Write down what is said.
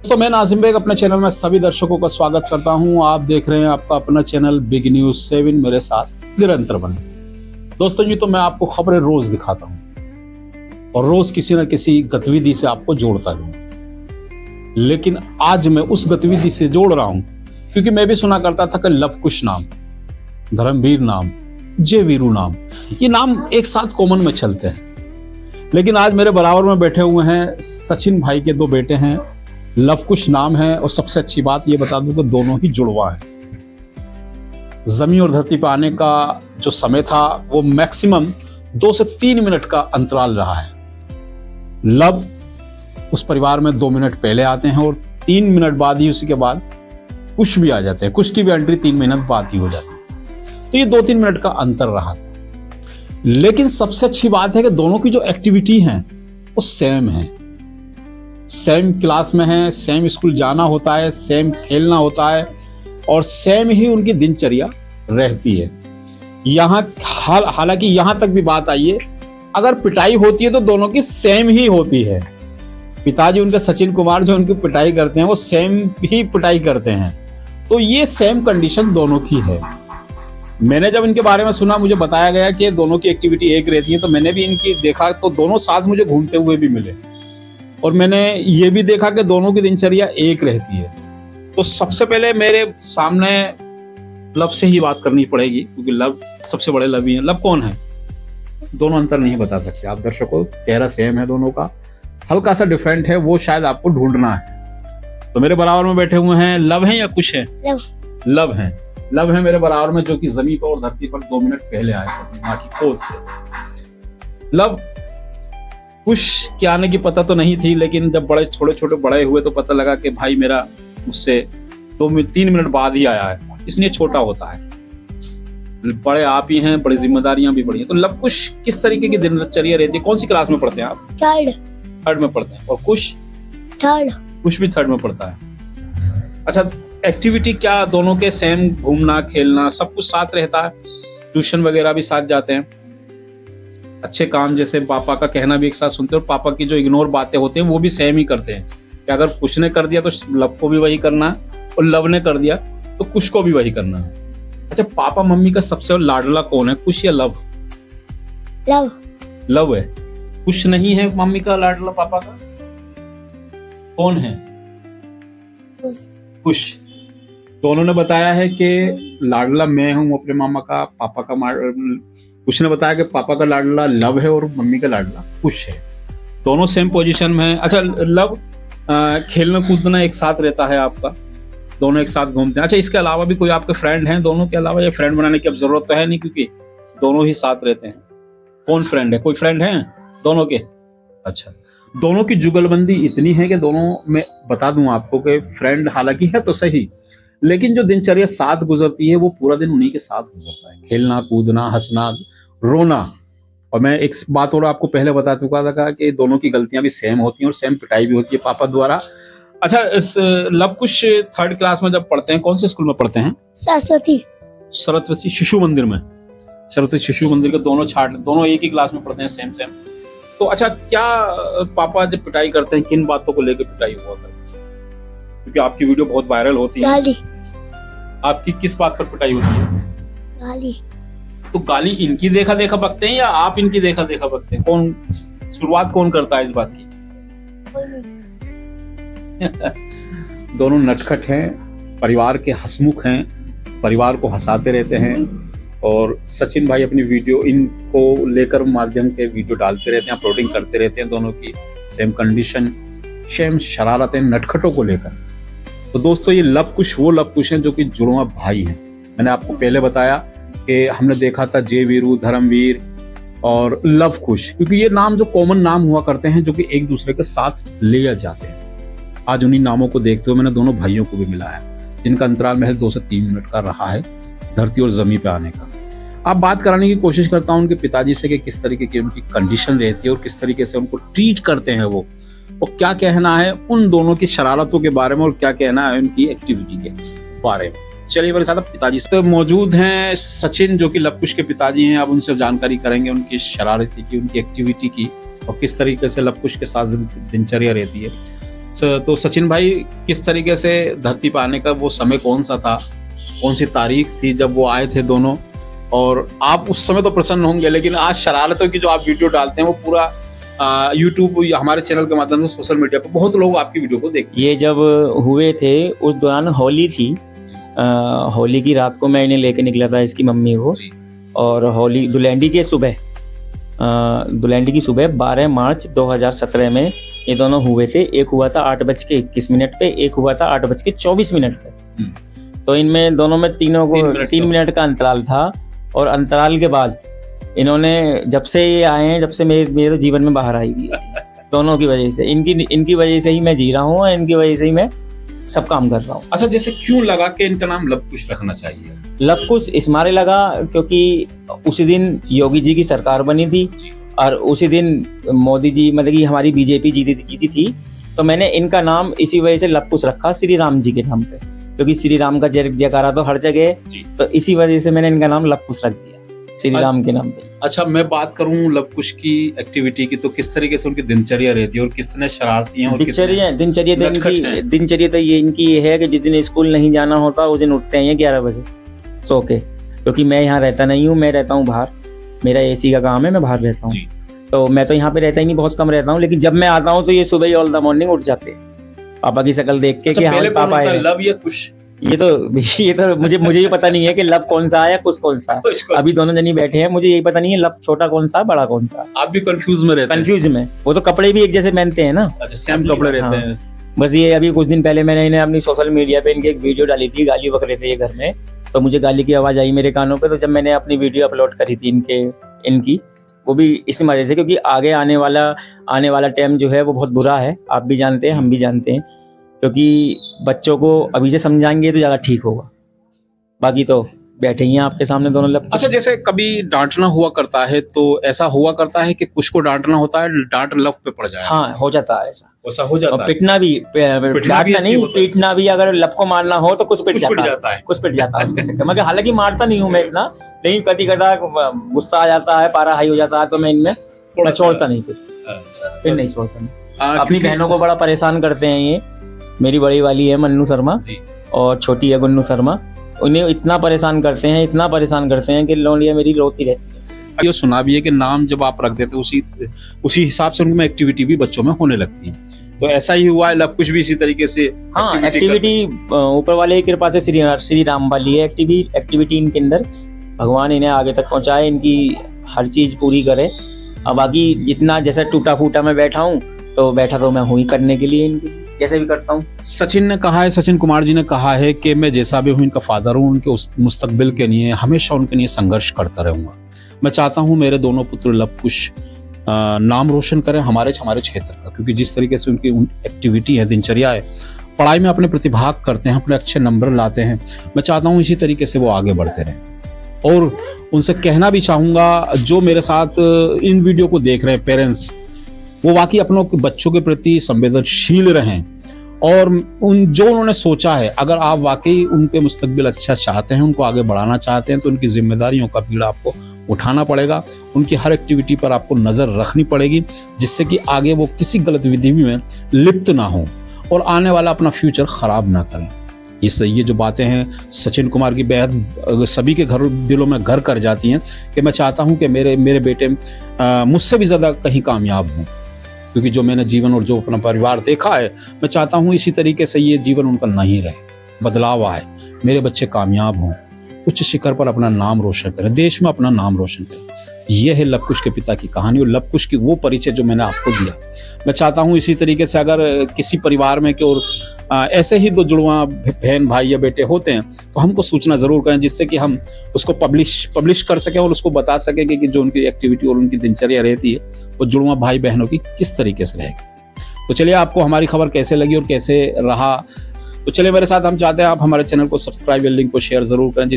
तो मैं नाजिम बेग अपने चैनल में सभी दर्शकों का स्वागत करता हूं। आप देख रहे हैं आपका अपना चैनल बिग न्यूज 7। मेरे साथ निरंतर बने दोस्तों जी। तो मैं आपको खबरें रोज दिखाता हूं और रोज किसी न किसी गतिविधि से आपको जोड़ता भी हूं। लेकिन आज मैं उस गतिविधि से जोड़ रहा हूं क्योंकि मैं भी सुना करता था कि लव कुश नाम, धर्मवीर नाम, जय वीरू नाम, ये नाम एक साथ कॉमन में चलते हैं। लेकिन आज मेरे बराबर में बैठे हुए हैं सचिन भाई के दो बेटे हैं, लव कुश नाम है। और सबसे अच्छी बात ये बता दूं कि दोनों ही जुड़वा हैं। जमीन और धरती पर आने का जो समय था वो मैक्सिमम 2 से 3 मिनट का अंतराल रहा है। लव उस परिवार में 2 मिनट पहले आते हैं और 3 मिनट बाद ही उसी के बाद कुश भी आ जाते हैं। कुश की भी एंट्री 3 मिनट बाद ही हो जाती है। तो ये 2-3 मिनट का अंतर रहा था। लेकिन सबसे अच्छी बात है कि दोनों की जो एक्टिविटी है वो सेम है। सेम क्लास में है, सेम स्कूल जाना होता है, सेम खेलना होता है और सेम ही उनकी दिनचर्या रहती है। यहाँ हालांकि यहाँ तक भी बात आई है, अगर पिटाई होती है तो दोनों की सेम ही होती है। पिताजी उनके सचिन कुमार जो उनकी पिटाई करते हैं वो सेम ही पिटाई करते हैं। तो ये सेम कंडीशन दोनों की है। मैंने जब इनके बारे में सुना, मुझे बताया गया कि दोनों की एक्टिविटी एक रहती है, तो मैंने भी इनकी देखा तो दोनों साथ मुझे घूमते हुए भी मिले और मैंने ये भी देखा कि दोनों की दिनचर्या एक रहती है। तो सबसे पहले मेरे सामने लव से ही बात करनी पड़ेगी क्योंकि लव सबसे बड़े लव ही हैं। लव कौन है? दोनों अंतर नहीं बता सकते आप दर्शकों, चेहरा सेम है दोनों का, हल्का सा डिफरेंट है, वो शायद आपको ढूंढना है। तो मेरे बराबर में बैठे हुए हैं लव हैं या कुश है? लव हैं। लव है मेरे बराबर में, जो कि जमीन पर और धरती पर 2 मिनट पहले आए थे माँ की गोद से। लव कुश के आने की पता तो नहीं थी, लेकिन जब बड़े छोटे छोटे बड़े हुए तो पता लगा कि भाई मेरा मुझसे 2-3 मिनट बाद ही आया है, इसलिए छोटा होता है। बड़े आप ही हैं, बड़ी जिम्मेदारियां भी बड़ी हैं। तो लव कुश किस तरीके की दिनचर्या रहती है? कौन सी क्लास में पढ़ते हैं आप? थर्ड में पढ़ते हैं। और कुश? थर्ड। कुश भी 3rd में पढ़ता है। अच्छा, एक्टिविटी क्या दोनों के सेम? घूमना, खेलना, सब कुछ साथ रहता है। ट्यूशन वगैरह भी साथ जाते हैं। अच्छे काम जैसे पापा का कहना भी एक साथ सुनते हैं और पापा की जो इग्नोर बातें होती हैं वो भी सेम ही करते हैं कि अगर कुश ने कर दिया तो लव को भी वही करना है और लव ने कर दिया तो कुश को भी वही करना है। अच्छा, पापा मम्मी का सबसे लाडला कौन है, कुश या लव? लव। लव है। कुश नहीं है मम्मी का लाडला, पापा का कौन है? कुश। तो उन्होंने बताया है कि लाडला मैं हूं अपने मामा का, पापा का कुश ने बताया कि पापा का लाडला लव है और मम्मी का लाडला कुश है। दोनों सेम पोजीशन में है। अच्छा, लव खेलना कूदना एक साथ रहता है आपका, दोनों एक साथ घूमते हैं। अच्छा, इसके अलावा भी कोई आपके फ्रेंड हैं दोनों के अलावा? ये फ्रेंड बनाने की अब जरूरत तो है नहीं क्योंकि दोनों ही साथ रहते हैं। कौन फ्रेंड है? कोई फ्रेंड है दोनों के? अच्छा, दोनों की जुगलबंदी इतनी है कि दोनों में बता दूं आपको कि फ्रेंड हालांकि है तो सही, लेकिन जो दिनचर्या साथ गुजरती है वो पूरा दिन उन्हीं के साथ गुजरता है। खेलना, कूदना, हंसना, रोना। और मैं एक बात और आपको पहले बता चुका था कि दोनों की गलतियां भी सेम होती हैं और सेम पिटाई भी होती है पापा द्वारा। अच्छा, इस लव कुश 3rd क्लास में जब पढ़ते हैं, कौन से स्कूल में पढ़ते हैं? सरस्वती शिशु मंदिर में। सरस्वती शिशु मंदिर के दोनों एक ही क्लास में पढ़ते हैं, सेम। तो अच्छा, क्या पापा जब पिटाई करते हैं किन बातों को लेकर पिटाई हुआ करती है? क्योंकि आपकी वीडियो बहुत वायरल होती है। गाली। आपकी किस बात पर पिटाई होती है? गाली। तो गाली इनकी देखा देखा बकते हैं या आप इनकी देखा देखा बकते हैं? कौन शुरुआत कौन करता है इस बात की? दोनों नटखट हैं, परिवार के हंसमुख हैं, परिवार को हंसाते रहते हैं। और सचिन भाई अपनी वीडियो इनको लेकर माध्यम के वीडियो डालते रहते हैं, अपलोडिंग करते रहते हैं। दोनों की सेम कंडीशन, सेम शरारतें नटखटों को लेकर। तो दोस्तों, ये लव कुश वो लव कुश हैं जो कि जुड़वा भाई हैं। मैंने आपको पहले बताया कि हमने देखा था जय वीरू, धर्मवीर और लव कुश, क्योंकि ये नाम जो कॉमन नाम हुआ करते हैं जो कि एक दूसरे के साथ ले जाते हैं। आज उन्हीं नामों को देखते हुए मैंने दोनों भाइयों को भी मिलाया, जिनका अंतराल महज 2 से 3 मिनट का रहा है धरती और जमीन पे आने का। अब बात कराने की कोशिश करता हूँ उनके पिताजी से कि किस तरीके की उनकी कंडीशन रहती है और किस तरीके से उनको ट्रीट करते हैं वो, और क्या कहना है उन दोनों की शरारतों के बारे में और क्या कहना है उनकी एक्टिविटी के बारे में। चलिए मेरे साथ पिताजी से तो मौजूद हैं सचिन, जो कि लव कुश के पिताजी हैं। अब उनसे जानकारी करेंगे उनकी शरारती की, उनकी एक्टिविटी की, और किस तरीके से लव कुश के साथ दिनचर्या रहती है। तो सचिन भाई, किस तरीके से धरती पर आने का वो समय कौन सा था, कौन सी तारीख थी जब वो आए थे दोनों? और आप उस समय तो प्रसन्न होंगे, लेकिन आज शरारतों की जो आप वीडियो डालते हैं वो पूरा यूट्यूब हमारे चैनल के माध्यम से सोशल मीडिया पर बहुत लोग आपकी वीडियो को देखते हैं। ये जब हुए थे उस दौरान होली थी। होली की रात को मैं इन्हें लेके निकला था, इसकी मम्मी को। और होली धुलैंडी की सुबह 12 मार्च 2017 में ये दोनों हुए थे। एक हुआ था 8:21 पे, एक हुआ था 8:24 पे। तो इनमें दोनों में तीनों को 3 मिनट का अंतराल था। और अंतराल के बाद इन्होंने जब से ये आए हैं, जब से मेरे जीवन में बाहर आई हुई है दोनों की वजह से। इनकी वजह से ही मैं जी रहा हूँ और इनकी वजह से ही मैं सब काम कर रहा हूँ। अच्छा, जैसे क्यों लगा कि इनका नाम लव कुश रखना चाहिए? लव कुश इस मारे लगा क्योंकि उसी दिन योगी जी की सरकार बनी थी और उसी दिन मोदी जी, मतलब कि हमारी बीजेपी जीती थी। तो मैंने इनका नाम इसी वजह से लव कुश रखा, श्री राम जी के नाम पे, क्योंकि श्री राम का जयकारा तो हर जगह है। तो इसी वजह से मैंने इनका नाम लव कुश रख दिया, श्री राम के नाम पे। अच्छा, मैं बात करूं लव कुश की एक्टिविटी की, तो किस तरीके से उनकी दिनचर्या रहती है और कितने शरारती हैं? दिनचर्या तो ये इनकी ये है कि जिस दिन स्कूल नहीं जाना होता उस दिन उठते हैं ये 11 बजे सो के, क्योंकि मैं यहाँ रहता नहीं हूँ, मैं रहता हूँ बाहर। मेरा एसी का काम है, मैं बाहर रहता हूँ। तो मैं तो यहाँ पे रहता ही नहीं, बहुत कम रहता हूँ। लेकिन जब मैं आता हूँ तो ये सुबह ही ऑल द मॉर्निंग उठ जाते हैं पापा की शक्ल देख के कि हाँ पापा आए। लव या कुश? ये तो मुझे ये पता नहीं है कि लव कौन सा है या कुश कौन सा है। अभी दोनों जनी बैठे हैं, मुझे यही पता नहीं है लव छोटा कौन सा है, बड़ा कौन सा। आप भी कंफ्यूज में रहते हैं? कंफ्यूज में। वो तो कपड़े भी एक जैसे पहनते हैं ना। अच्छा, सेम कपड़े रहते हैं। बस ये अभी कुछ दिन पहले मैंने इन्हें अपनी सोशल मीडिया पे इनकी एक वीडियो डाली थी, गाली बक रहे थे ये घर में। तो मुझे गाली की आवाज आई मेरे कानों पे। तो जब मैंने अपनी वीडियो अपलोड करी थी इनकी, वो भी इसी वजह से, क्योंकि आगे आने वाला टाइम जो है वो बहुत बुरा है। आप भी जानते हैं, हम भी जानते हैं, क्योंकि बच्चों को अभी से समझाएंगे तो ज़्यादा ठीक होगा। बाकी तो बैठे ही हैं आपके सामने दोनों लोग। अच्छा, जैसे कभी डांटना हुआ करता है तो ऐसा हुआ करता है कि कुछ को डांटना होता है, डांट लव पे पड़ जाए? हाँ, हो जाता है ऐसा हो जाता है। पिटना भी, डांटना नहीं, पीटना भी। अगर लव को मारना हो तो कुछ पिट जाता है उसके चक्कर में। हालांकि मारता नहीं हूँ मैं इतना, लेकिन कभी गुस्सा आ जाता है, पारा हाई हो जाता है, तो मैं इनमें छोड़ता नहीं, फिर नहीं छोड़ता। अपनी बहनों को बड़ा परेशान करते हैं ये। मेरी बड़ी वाली है मन्नू शर्मा और छोटी है गुन्नू शर्मा। उन्हें इतना परेशान करते हैं कि लौंडिया मेरी रोती रहती है। ये सुना भी है कि नाम जब आप रख देते उसी हिसाब से उनमें एक्टिविटी भी बच्चों में होने लगती है। तो ऐसा ही हुआ है, लव कुश भी इसी तरीके से? हाँ, एक्टिविटी ऊपर वाले की कृपा से श्री राम वाली है एक्टिविटी इनके अंदर। भगवान इन्हें आगे तक पहुंचाए, इनकी हर चीज पूरी करे। अब बाकी जितना जैसे टूटा फूटा मैं बैठा हूँ तो मैं हूँ ही करने के लिए, इनकी कैसे भी करता हूँ। सचिन कुमार जी ने कहा है कि मैं जैसा भी हूँ इनका फादर हूँ, उनके उस मुस्तकबिल के लिए हमेशा उनके लिए संघर्ष करता रहूंगा। मैं चाहता हूँ मेरे दोनों पुत्र लव कुश नाम रोशन करें हमारे क्षेत्र का, क्योंकि जिस तरीके से उनकी एक्टिविटी है, दिनचर्या है, पढ़ाई में अपने प्रतिभाग करते हैं, अपने अच्छे नंबर लाते हैं। मैं चाहता हूँ इसी तरीके से वो आगे बढ़ते रहें। और उनसे कहना भी चाहूँगा, जो मेरे साथ इन वीडियो को देख रहे हैं पेरेंट्स, वो वाकई अपनों के बच्चों के प्रति संवेदनशील रहें और जो उन्होंने सोचा है, अगर आप वाकई उनके मुस्तकबिल अच्छा चाहते हैं, उनको आगे बढ़ाना चाहते हैं, तो उनकी जिम्मेदारियों का बीड़ा आपको उठाना पड़ेगा। उनकी हर एक्टिविटी पर आपको नज़र रखनी पड़ेगी, जिससे कि आगे वो किसी गलतविधि में लिप्त ना हो और आने वाला अपना फ्यूचर खराब ना करें। ये जो बातें हैं सचिन कुमार की बेहद सभी के दिलों में घर कर जाती हैं कि मैं चाहता हूं कि मेरे बेटे मुझसे भी ज़्यादा कहीं कामयाब हों, क्योंकि जो मैंने जीवन और जो अपना परिवार देखा है, मैं चाहता हूं इसी तरीके से ये जीवन उनका नहीं रहे, बदलाव आए, मेरे बच्चे कामयाब हों, उच्च शिखर पर अपना नाम रोशन करें, देश में अपना नाम रोशन करें। यह है लव कुश के पिता की कहानी और लव कुश की वो परिचय जो मैंने आपको दिया। मैं चाहता हूं इसी तरीके से अगर किसी परिवार में कि और ऐसे ही दो जुड़वा बहन भाई या बेटे होते हैं तो हमको सूचना जरूर करें, जिससे कि हम उसको पब्लिश कर सकें और उसको बता सकें कि जो उनकी एक्टिविटी और उनकी दिनचर्या रहती है वो जुड़वा भाई बहनों की किस तरीके से रहेगी। तो चलिए, आपको हमारी खबर कैसे लगी और कैसे रहा, तो चलिए मेरे साथ, हम चाहते हैं आप हमारे चैनल को सब्सक्राइब या लिंक को शेयर जरूर करें।